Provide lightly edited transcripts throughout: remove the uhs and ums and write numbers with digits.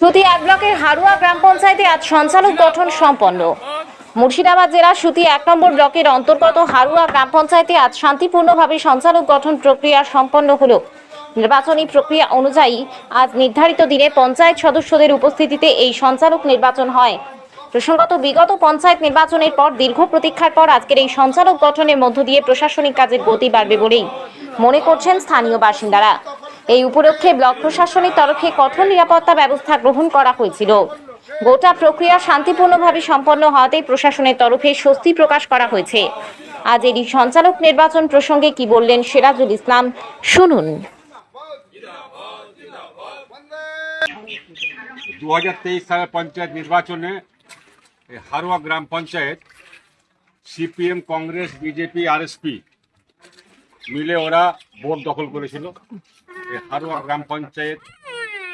সুতি এক ব্লকের হারুয়া গ্রাম পঞ্চায়েতে আজ সঞ্চালক গঠন সম্পন্ন। মুর্শিদাবাদ জেলার সুতি ১ নম্বর ব্লকের অন্তর্গত হারুয়া গ্রাম পঞ্চায়েতে আজ শান্তিপূর্ণভাবে সঞ্চালক গঠন প্রক্রিয়া সম্পন্ন হলো। নির্বাচনী প্রক্রিয়া অনুযায়ী আজ নির্ধারিত দিনে পঞ্চায়েত সদস্যদের উপস্থিতিতে এই সঞ্চালক নির্বাচন হয়। প্রসঙ্গত, বিগত পঞ্চায়েত নির্বাচনের পর দীর্ঘ প্রতীক্ষার পর আজকের এই সঞ্চালক গঠনের মধ্য দিয়ে প্রশাসনিক কাজের গতি বাড়বে বলেই মনে করছেন স্থানীয় বাসিন্দারা। এই উপলক্ষে ব্লক প্রশাসনের তরফে কঠোর নিরাপত্তা ব্যবস্থা গ্রহণ করা হয়েছিল। গোটা প্রক্রিয়া শান্তিপূর্ণভাবে সম্পন্ন হওয়াতে প্রশাসনের তরফে স্বস্তি প্রকাশ করা হয়েছে। আজ এই সঞ্চালক নির্বাচন প্রসঙ্গে কি বললেন সিরাজুল ইসলাম, শুনুন। 2023 সালের পঞ্চায়েত নির্বাচনে হারুয়া গ্রাম panchayat CPM, Congress, BJP, RSP মিলে ওরা ভোট দখল করেছিল। হারুয়া গ্রাম পঞ্চায়েত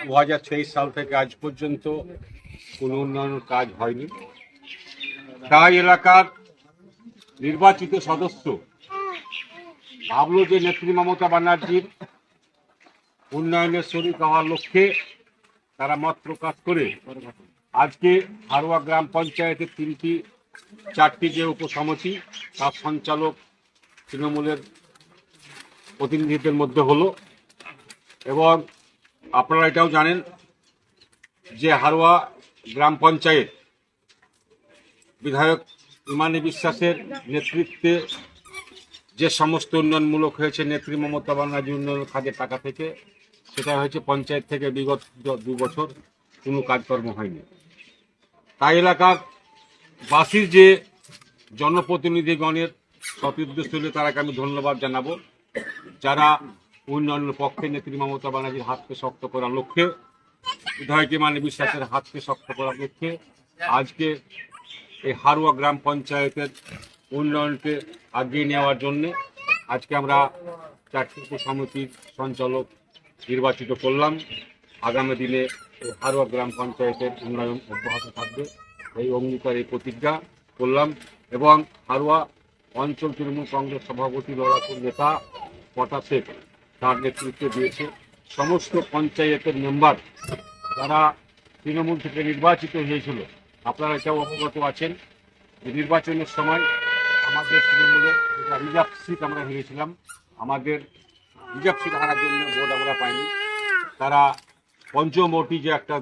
2023 সাল থেকে আজ পর্যন্ত কোনো উন্নয়নের কাজ হয়নি। তাই এলাকার নির্বাচিত সদস্য ভাবলো যে নেত্রী মমতা ব্যানার্জির উন্নয়নের শরিক হওয়ার লক্ষ্যে তারা মত প্রকাশ করে আজকে হারুয়া গ্রাম পঞ্চায়েতের 4টি যে উপসমিতি তার সঞ্চালক তৃণমূলের প্রতিনিধিদের মধ্যে হলো। এবং আপনারা এটাও জানেন যে হারুয়া গ্রাম পঞ্চায়েত বিধায়ক ইমানি বিশ্বাসের নেতৃত্বে যে সমস্ত উন্নয়নমূলক হয়েছে নেত্রী মমতা ব্যানার্জি উন্নয়ন কাজের টাকা থেকে, সেটা হয়েছে পঞ্চায়েত থেকে বিগত 2 বছর কোনো কাজকর্ম হয়নি। তাই এলাকার বাসীর যে জনপ্রতিনিধিগণের সতীর্থ হলে তারাকে আমি ধন্যবাদ জানাবো, যারা উন্নয়নের পক্ষে নেত্রী মমতা ব্যানার্জির হাতকে শক্ত করার লক্ষ্যে, বিধায়ক ইমানি বিশ্বাসের হাতকে শক্ত করার লক্ষ্যে আজকে এই হারুয়া গ্রাম পঞ্চায়েতের উন্নয়নকে এগিয়ে নেওয়ার জন্যে আজকে আমরা 4টি উপসমিতির সঞ্চালক নির্বাচিত করলাম। আগামী দিনে এই হারুয়া গ্রাম পঞ্চায়েতের উন্নয়ন অব্যাহত থাকবে এই অঙ্গীকার, এই প্রতিজ্ঞা করলাম। এবং হারুয়া অঞ্চল তৃণমূল কংগ্রেস সভাপতি লড়াকুর নেতা পটা শেখ তার নেতৃত্ব দিয়েছে। সমস্ত পঞ্চায়েতের মেম্বার যারা তৃণমূল থেকে নির্বাচিত হয়েছিল, আপনারা এটাও অবগত আছেন যে নির্বাচনের সময় আমাদের তৃণমূলের রিজার্ভ সিট আমরা হেরেছিলাম। আমাদের রিজার্ভ সিট হারার জন্য ভোট আমরা পাইনি। তারা পঞ্চমোটি যে একটা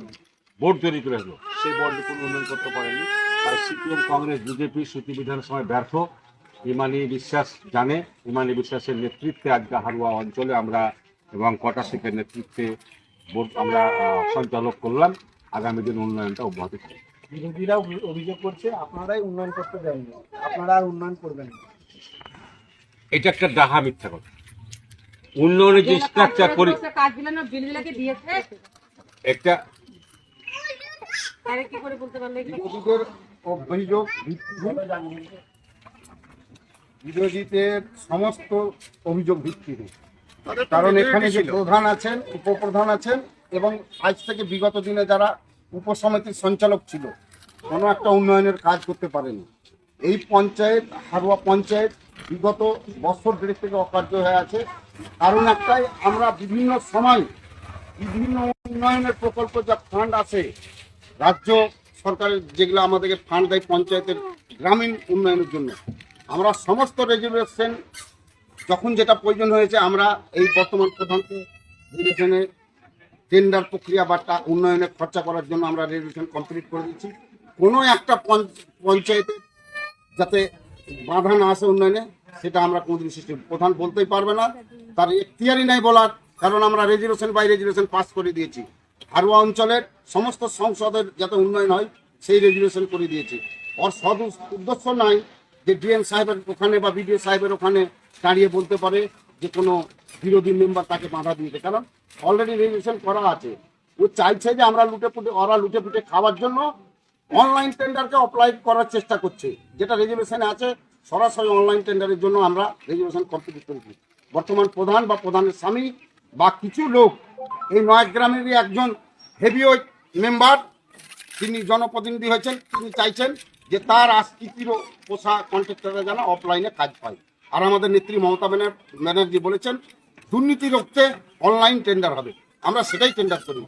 বোর্ড তৈরি করেছিল, সেই বোর্ডে কোনো উন্নয়ন করতে পারেনি। তাই সিপিএম, কংগ্রেস, বিজেপি সুতি বিধানের সময় ব্যর্থ। ইমানি বিশ্বাস জানে, ইমানি বিশ্বাসের নেতৃত্বে আজকে হারুয়া অঞ্চলে আমরা এবং কটা শেখের নেতৃত্বে বোর্ড আমরা সঞ্চালক করলাম। আগামী দিন উন্নয়নটা অব্যাহত থাকবে। বিরোধীরা অভিযোগ করছে আপনারাই উন্নয়ন করতে দেননি, আপনারা আর উন্নয়ন করবেন না। এটা একটা ডাহা মিথ্যা কথা। উন্নয়নের যে স্ট্রাকচার করি একটা বিরোধীদের অভিযোগ বিরোধীদের সমস্ত অভিযোগ ভিত্তিহীন। কারণ এখানে যে প্রধান আছেন, উপপ্রধান আছেন এবং আজ থেকে বিগত দিনে যারা উপসমিতির সঞ্চালক ছিল, কোনো একটা উন্নয়নের কাজ করতে পারেনি। এই পঞ্চায়েত, হারুয়া পঞ্চায়েত বিগত বছর 1.5 থেকে অকার্য হয়ে আছে। কারণ একটাই, আমরা বিভিন্ন সময় বিভিন্ন উন্নয়নের প্রকল্প যা ফান্ড আসে, রাজ্য সরকারের যেগুলো আমাদেরকে ফান্ড দেয় পঞ্চায়েতের গ্রামীণ উন্নয়নের জন্য, আমরা সমস্ত রেজুলেশন যখন যেটা প্রয়োজন হয়েছে আমরা এই বর্তমান প্রধানকে রেজুলেশনে টেন্ডার প্রক্রিয়া বা উন্নয়নে খরচা করার জন্য আমরা রেজুলেশন কমপ্লিট করে দিচ্ছি। কোনো একটা পঞ্চায়েতে যাতে বাধা না আসে উন্নয়নে, সেটা আমরা কোনোদিন সিস্টেম প্রধান বলতেই পারবে না, তার এখতিয়ারই নাই বলার। কারণ আমরা রেজুলেশন বাই রেজুলেশন পাস করে দিয়েছি। হারুয়া অঞ্চলের সমস্ত সংসদের যাতে উন্নয়ন হয় সেই রেজুলেশন করে দিয়েছি। ওর সদ উদ্দেশ্য নাই যে ডিএম সাহেবের ওখানে বা বিডিও সাহেবের ওখানে দাঁড়িয়ে বলতে পারে যে কোনো বিরোধী মেম্বার তাকে বাধা দিয়েছে। কারণ অলরেডি রেজুলেশন করা আছে। ও চাইছে যে আমরা ওরা লুটে পুটে খাওয়ার জন্য অনলাইন টেন্ডারকে অ্যাপ্লাই করার চেষ্টা করছে। যেটা রেজুলেশনে আছে, সরাসরি অনলাইন টেন্ডারের জন্য আমরা রেজুলেশন কমপ্লিট করেছি। বর্তমান প্রধান বা প্রধানের স্বামী বা কিছু লোক, এই 9 গ্রামেরই একজন হেভিওয়েট মেম্বার, তিনি জনপ্রতিনিধি হয়েছেন, তিনি চাইছেন যে তার আস্কিতিরও পোষা কন্ট্রাক্টররা যেন অফলাইনে কাজ পায়। আর আমাদের নেত্রী মমতা ব্যানার্জি বলেছেন দুর্নীতি রুখতে অনলাইন টেন্ডার হবে, আমরা সেটাই টেন্ডার করি।